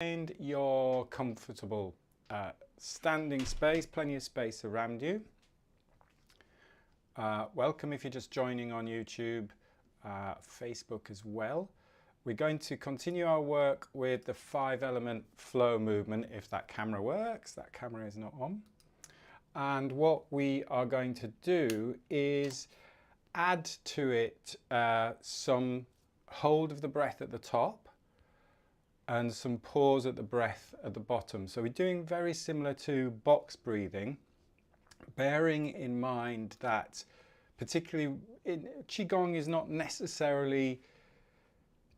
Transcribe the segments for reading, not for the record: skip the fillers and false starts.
Find your comfortable standing space, plenty of space around you. Welcome if you're just joining on YouTube, Facebook as well. We're going to continue our work with the 5-element flow movement, if that camera works. That camera is not on. And what we are going to do is add to it some hold of the breath at the top and some pause at the breath at the bottom. So we're doing very similar to box breathing, bearing in mind that particularly qigong is not necessarily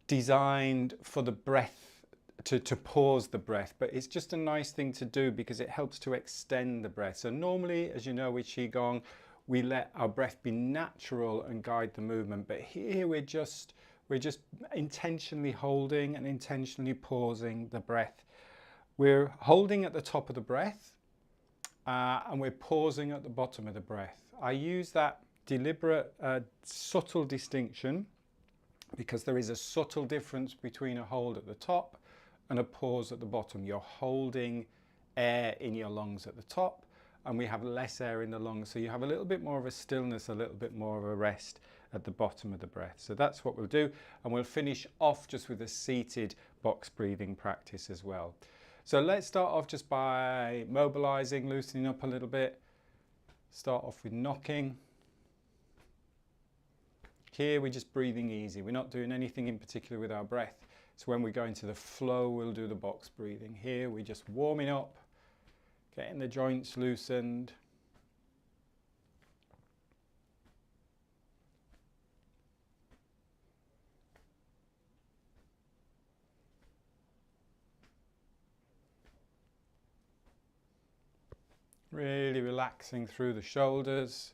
designed for the breath to pause the breath, but it's just a nice thing to do because it helps to extend the breath. So normally, as you know, with qigong, we let our breath be natural and guide the movement, but here we're just intentionally holding and intentionally pausing the breath. We're holding at the top of the breath and we're pausing at the bottom of the breath. I use that deliberate, subtle distinction because there is a subtle difference between a hold at the top and a pause at the bottom. You're holding air in your lungs at the top and we have less air in the lungs. So you have a little bit more of a stillness, a little bit more of a rest at the bottom of the breath. So that's what we'll do. And we'll finish off just with a seated box breathing practice as well. So let's start off just by mobilizing, loosening up a little bit. Start off with knocking. Here we're just breathing easy. We're not doing anything in particular with our breath. So when we go into the flow, we'll do the box breathing. Here we're just warming up, getting the joints loosened. Really relaxing through the shoulders,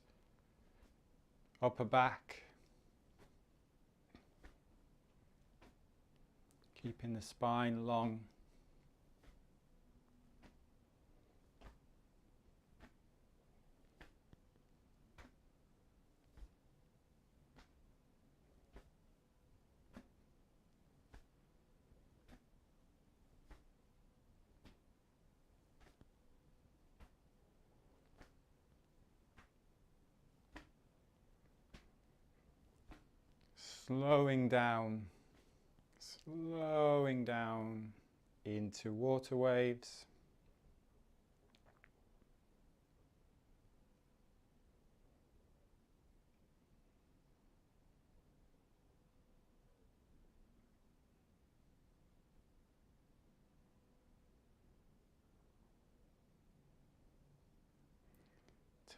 upper back. Keeping the spine long. Slowing down into water waves.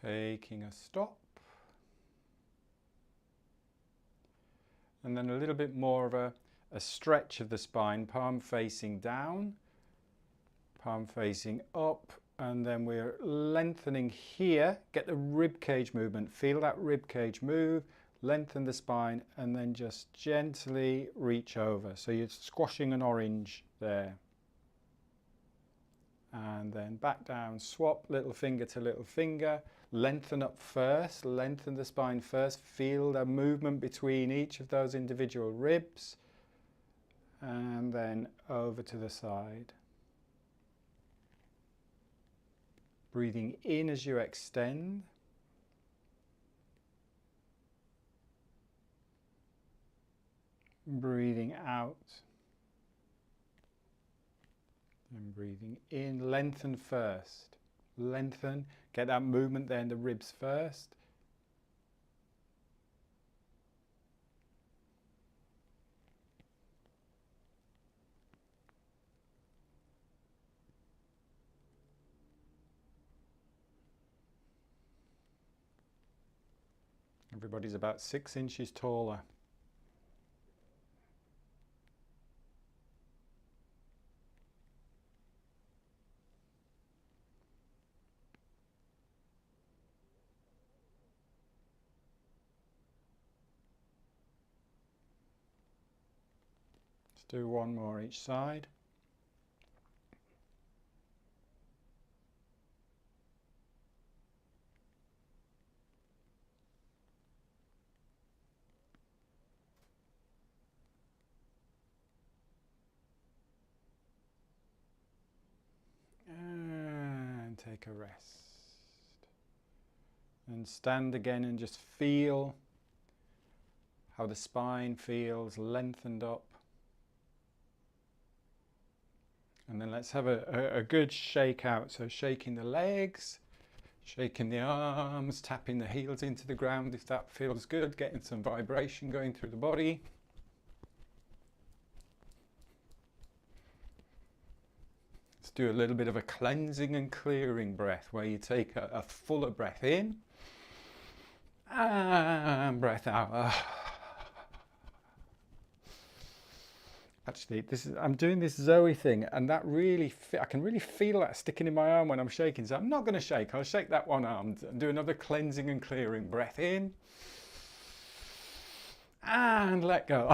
Taking a stop. And then a little bit more of a stretch of the spine, palm facing down, palm facing up, and then we're lengthening here. Get the rib cage movement, feel that rib cage move, lengthen the spine, and then just gently reach over. So you're squashing an orange there. And then back down, swap little finger to little finger, lengthen up first, lengthen the spine first, feel the movement between each of those individual ribs, and then over to the side. Breathing in as you extend. Breathing out. And breathing in, lengthen first. Lengthen, get that movement there in the ribs first. Everybody's about 6 inches taller. Let's do one more each side. and take a rest. And stand again and just feel how the spine feels lengthened up. And then let's have a good shake out. So shaking the legs, shaking the arms, tapping the heels into the ground if that feels good, getting some vibration going through the body. Let's do a little bit of a cleansing and clearing breath where you take a fuller breath in and breath out. Actually, I'm doing this Zoe thing, and that really, I can really feel that sticking in my arm when I'm shaking. So I'm not going to shake. I'll shake that one arm and do another cleansing and clearing breath in and let go.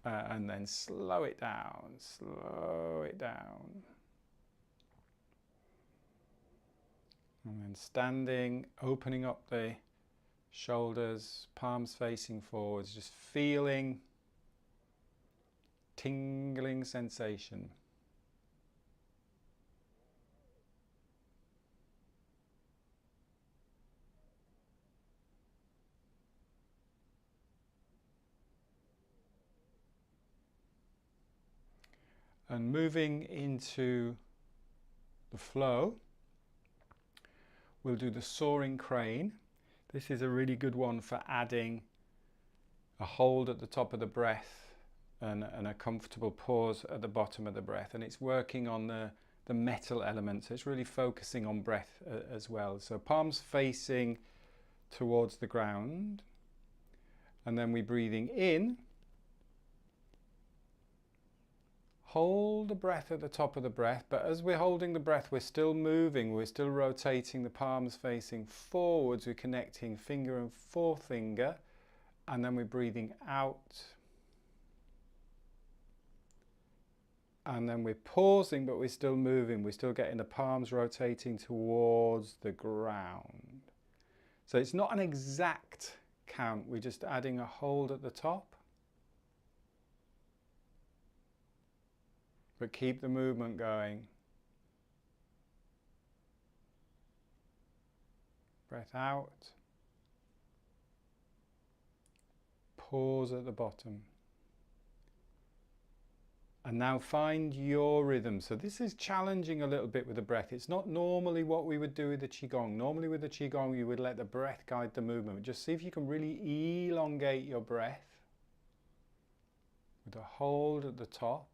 And then slow it down, slow it down. And then standing, opening up the shoulders, palms facing forwards, just feeling tingling sensation. And moving into the flow, we'll do the soaring crane. This is a really good one for adding a hold at the top of the breath and a comfortable pause at the bottom of the breath. And it's working on the metal element, so it's really focusing on breath as well. So palms facing towards the ground, and then we're breathing in. Hold the breath at the top of the breath, but as we're holding the breath, we're still moving, we're still rotating the palms facing forwards, we're connecting finger and forefinger, and then we're breathing out. And then we're pausing, but we're still moving, we're still getting the palms rotating towards the ground. So it's not an exact count, we're just adding a hold at the top. But keep the movement going. Breath out. Pause at the bottom. And now find your rhythm. So this is challenging a little bit with the breath. It's not normally what we would do with the qigong. Normally with the qigong you would let the breath guide the movement. Just see if you can really elongate your breath with a hold at the top.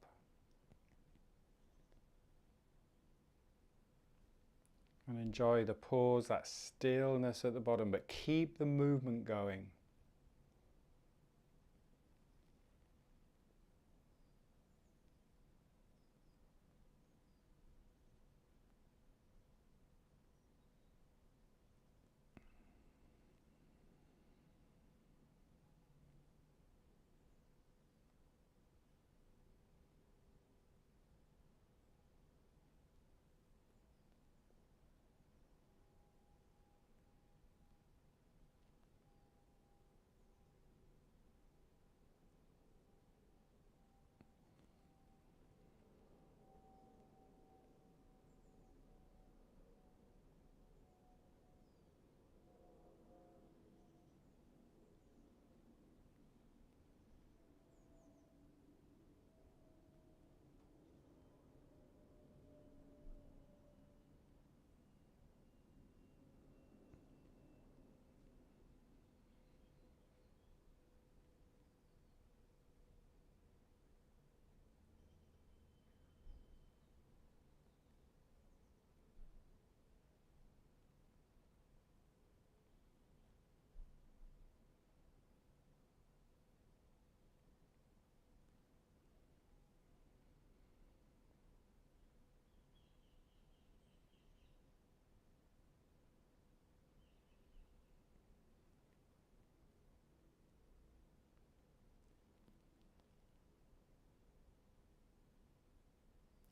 And enjoy the pause, that stillness at the bottom, but keep the movement going.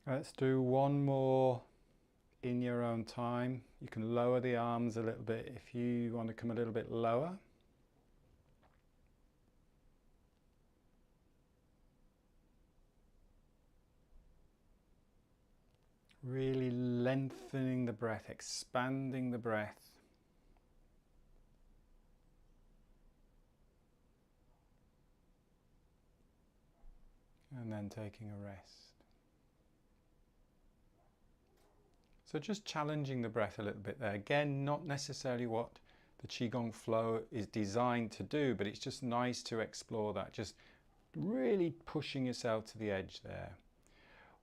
Let's do one more in your own time. You can lower the arms a little bit if you want to come a little bit lower. Really lengthening the breath, expanding the breath. And then taking a rest. So just challenging the breath a little bit there. Again, not necessarily what the qigong flow is designed to do, but it's just nice to explore that. Just really pushing yourself to the edge there.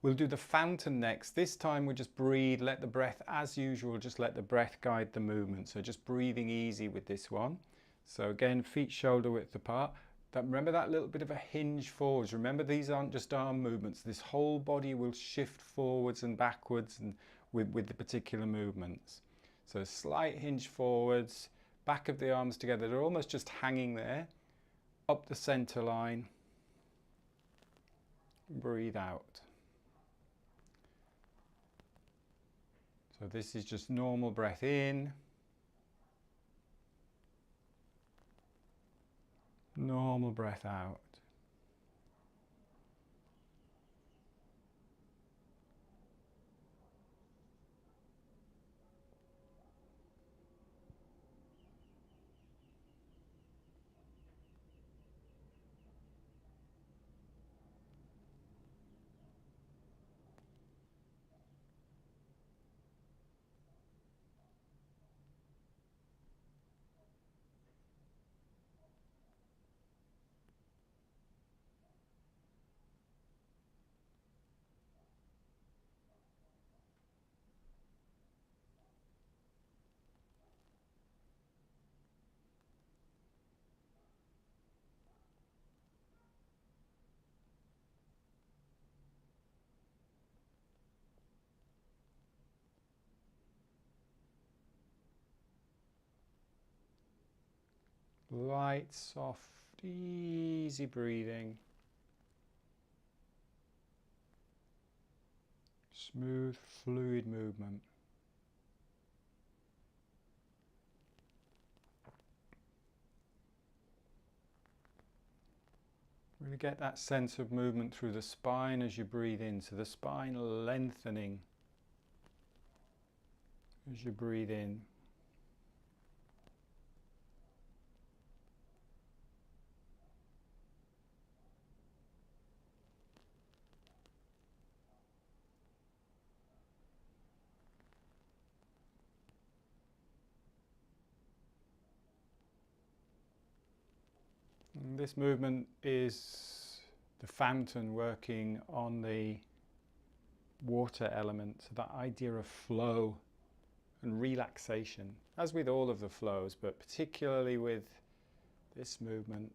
We'll do the fountain next. This time we just breathe, let the breath, as usual, just let the breath guide the movement. So just breathing easy with this one. So again, feet shoulder width apart. Remember that little bit of a hinge forwards. Remember, these aren't just arm movements. This whole body will shift forwards and backwards and with the particular movements. So slight hinge forwards, back of the arms together. They're almost just hanging there. Up the center line. Breathe out. So this is just normal breath in. Normal breath out. Light, soft, easy breathing. Smooth, fluid movement. Really get that sense of movement through the spine as you breathe in. So the spine lengthening as you breathe in. And this movement is the fountain working on the water element, so that idea of flow and relaxation, as with all of the flows, but particularly with this movement.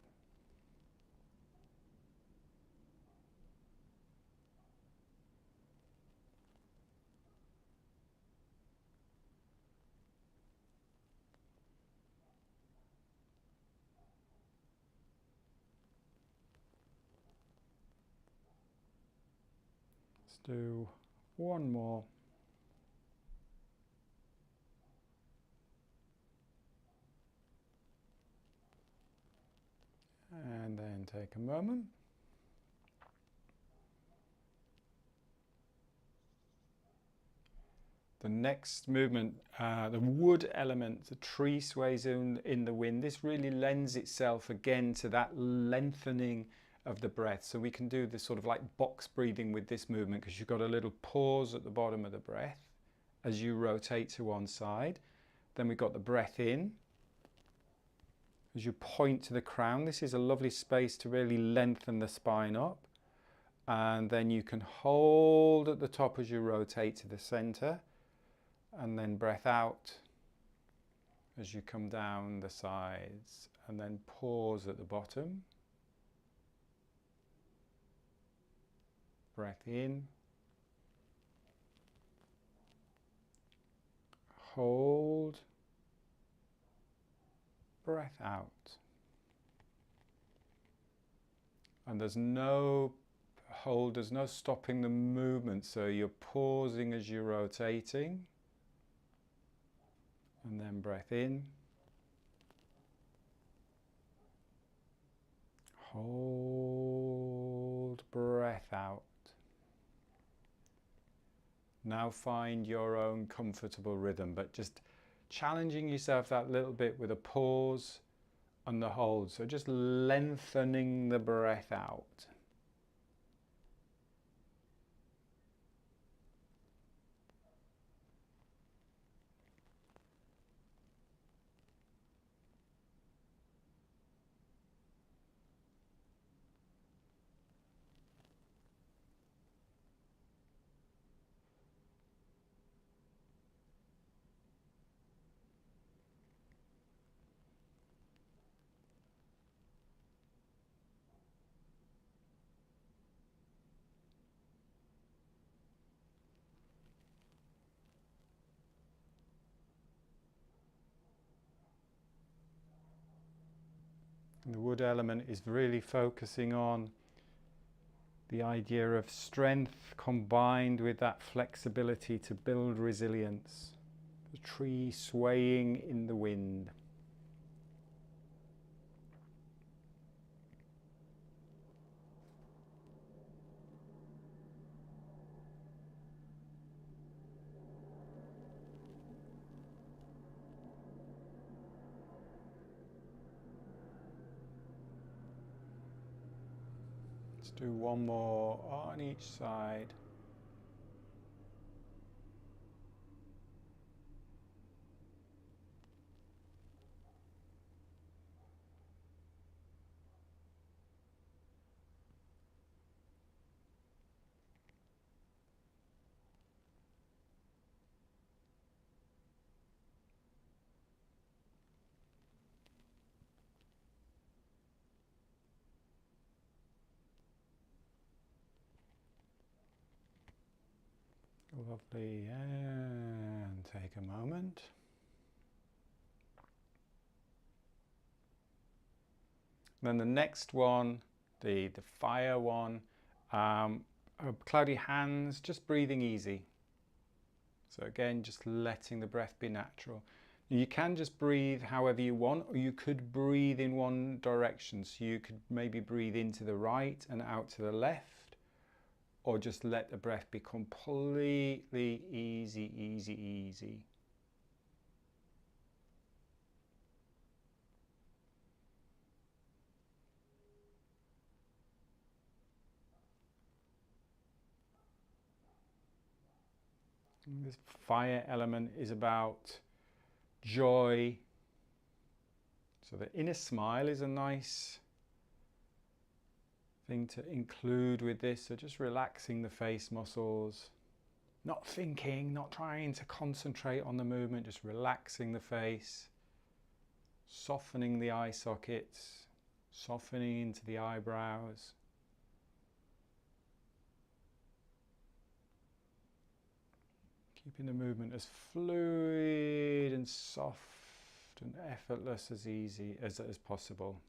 Let's do one more. And then take a moment. The next movement, the wood element, the tree sways in the wind. This really lends itself again to that lengthening of the breath. So we can do this sort of like box breathing with this movement, because you've got a little pause at the bottom of the breath as you rotate to one side. Then we've got the breath in. As you point to the crown, this is a lovely space to really lengthen the spine up. And then you can hold at the top as you rotate to the center. And then breath out as you come down the sides. And then pause at the bottom. Breath in. Hold. Breath out. And there's no hold, there's no stopping the movement, so you're pausing as you're rotating. And then breath in. Hold, breath out. Now find your own comfortable rhythm, but just challenging yourself that little bit with a pause and the hold. So just lengthening the breath out. And the wood element is really focusing on the idea of strength combined with that flexibility to build resilience. The tree swaying in the wind. Let's do one more on each side. Lovely, and take a moment. Then the next one, the fire one, cloudy hands, just breathing easy. So again, just letting the breath be natural. You can just breathe however you want, or you could breathe in one direction. So you could maybe breathe into the right and out to the left, or just let the breath be completely easy, easy, easy. And this fire element is about joy. So the inner smile is a nice thing to include with this. So just relaxing the face muscles, not thinking, not trying to concentrate on the movement, just relaxing the face, softening the eye sockets, softening into the eyebrows. Keeping the movement as fluid and soft and effortless as easy as possible.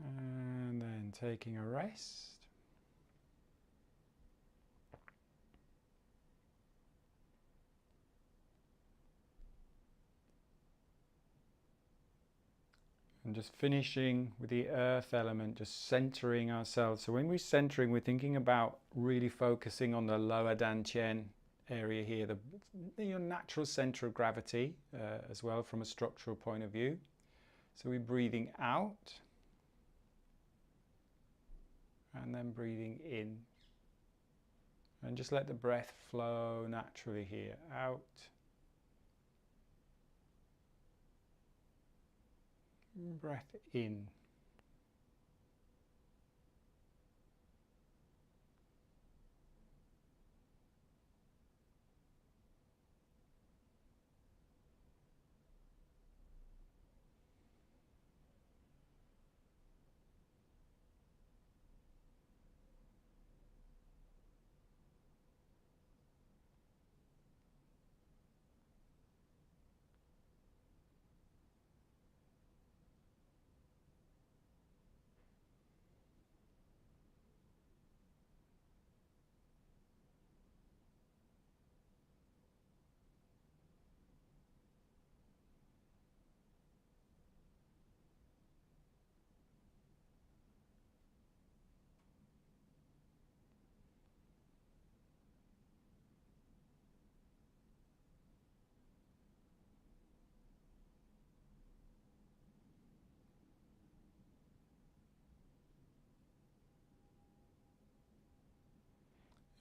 And then taking a rest. And just finishing with the earth element, just centering ourselves. So when we're centering, we're thinking about really focusing on the lower dantian area here, your natural center of gravity as well from a structural point of view. So we're breathing out and then breathing in. And just let the breath flow naturally here, out. Breath in.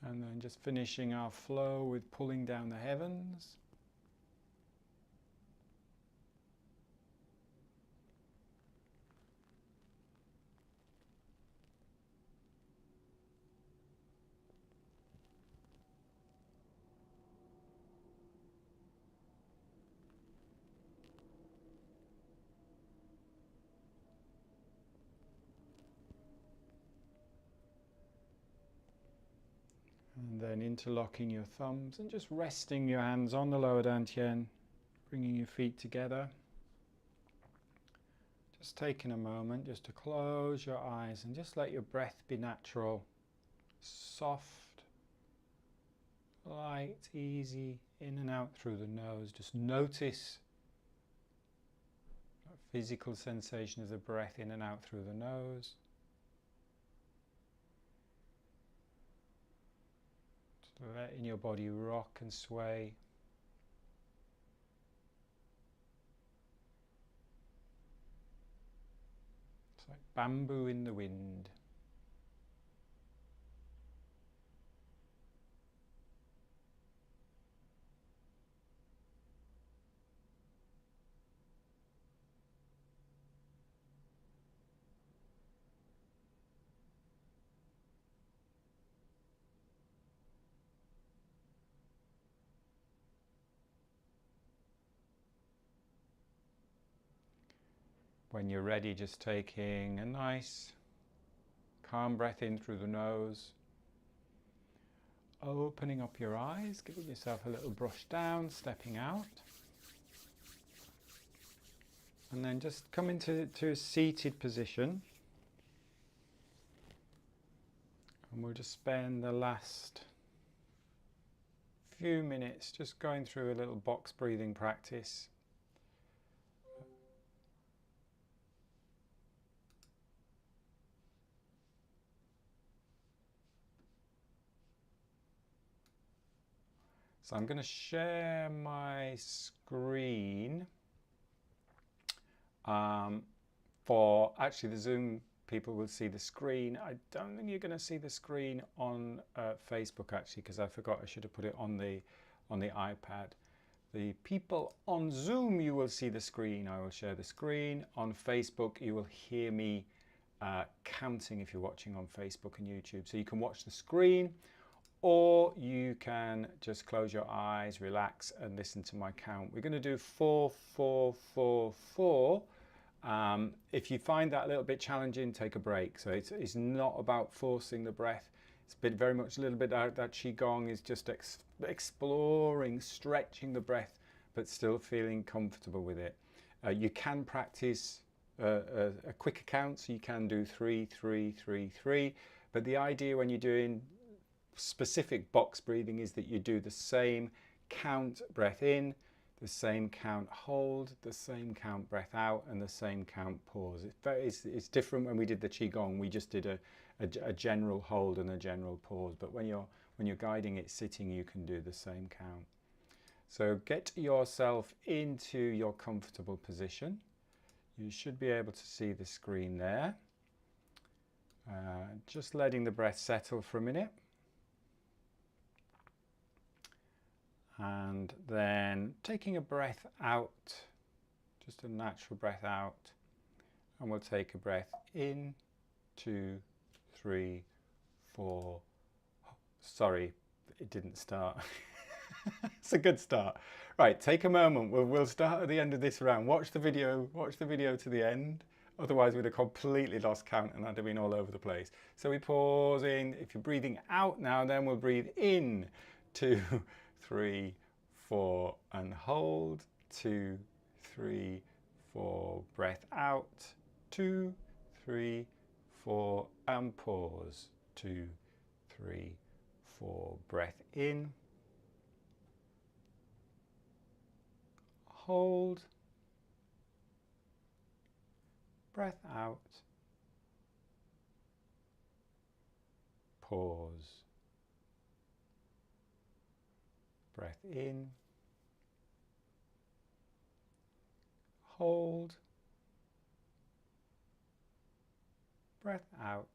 And then just finishing our flow with pulling down the heavens. And then interlocking your thumbs and just resting your hands on the lower dantian, bringing your feet together. Just taking a moment just to close your eyes and just let your breath be natural, soft, light, easy, in and out through the nose. Just notice that physical sensation of the breath in and out through the nose. Letting your body rock and sway. It's like bamboo in the wind. When you're ready, just taking a nice calm breath in through the nose, opening up your eyes, giving yourself a little brush down, stepping out, and then just come into a seated position, and we'll just spend the last few minutes just going through a little box breathing practice. So I'm going to share my screen for actually the Zoom people will see the screen. I don't think you're going to see the screen on Facebook actually, because I forgot I should have put it on the iPad. The people on Zoom, you will see the screen. I will share the screen. On Facebook, you will hear me counting if you're watching on Facebook and YouTube. So you can watch the screen, or you can just close your eyes, relax, and listen to my count. We're going to do 4, 4, 4, 4. If you find that a little bit challenging, take a break. So it's not about forcing the breath. It's very much a little bit out that qigong is just exploring, stretching the breath, but still feeling comfortable with it. You can practice a quicker count, so you can do 3, 3, 3, 3. But the idea when you're doing specific box breathing is that you do the same count breath in, the same count hold, the same count breath out, and the same count pause. It's different when we did the qigong. We just did a general hold and a general pause. But when you're guiding it sitting, you can do the same count. So get yourself into your comfortable position. You should be able to see the screen there. Just letting the breath settle for a minute. And then taking a breath out, just a natural breath out. And we'll take a breath in, 2, 3, 4. Sorry, it didn't start. It's a good start. Right, take a moment. We'll start at the end of this round. Watch the video to the end. Otherwise, we'd have completely lost count and I'd have been all over the place. So we pause in. If you're breathing out now, then we'll breathe in, 2, 3, 4, and hold. 2, 3, 4. Breath out. 2, 3, 4, and pause. 2, 3, 4. Breath in. Hold. Breath out. Pause. Breath in. Hold. Breath out.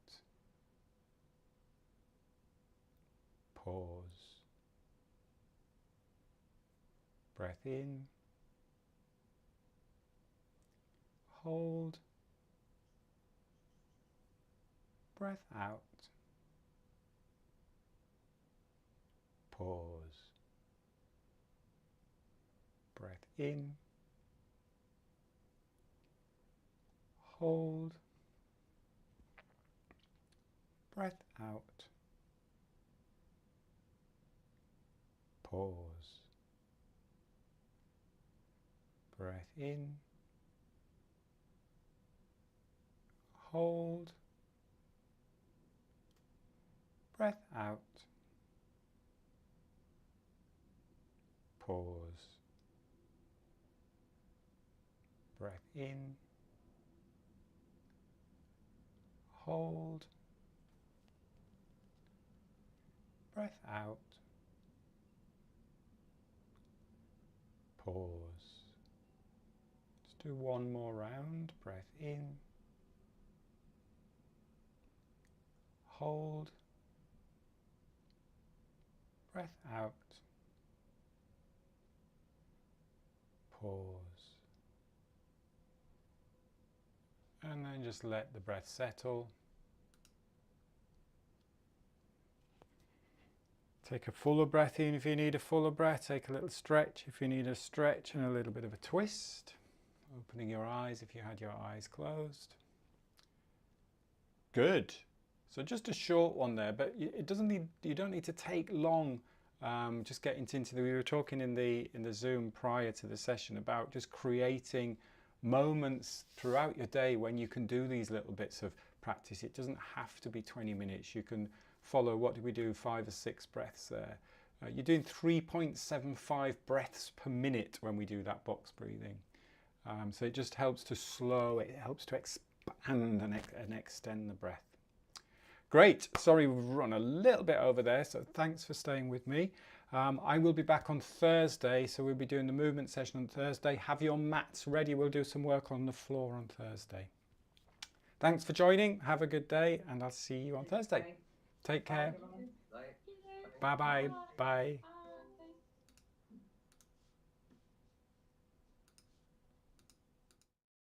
Pause. Breath in. Hold. Breath out. Pause. Breath in. Hold. Breath out. Pause. Breath in. Hold. Breath out. Pause. Breath in. Hold. Breath out. Pause. Let's do one more round. Breath in. Hold. Breath out. Pause. And then just let the breath settle. Take a fuller breath in if you need a fuller breath. Take a little stretch if you need a stretch, and a little bit of a twist. Opening your eyes if you had your eyes closed. Good. So just a short one there, but it doesn't need. You don't need to take long. Just getting into we were talking in the Zoom prior to the session about just creating moments throughout your day when you can do these little bits of practice. It doesn't have to be 20 minutes. You can follow, what do we do, 5 or 6 breaths there. You're doing 3.75 breaths per minute when we do that box breathing. So it just helps to slow, it helps to expand and extend the breath. Great. Sorry, we've run a little bit over there, so thanks for staying with me. I will be back on Thursday, so we'll be doing the movement session on Thursday. Have your mats ready. We'll do some work on the floor on Thursday. Thanks for joining. Have a good day, and I'll see you on Thursday. Take care. Bye-bye. Bye.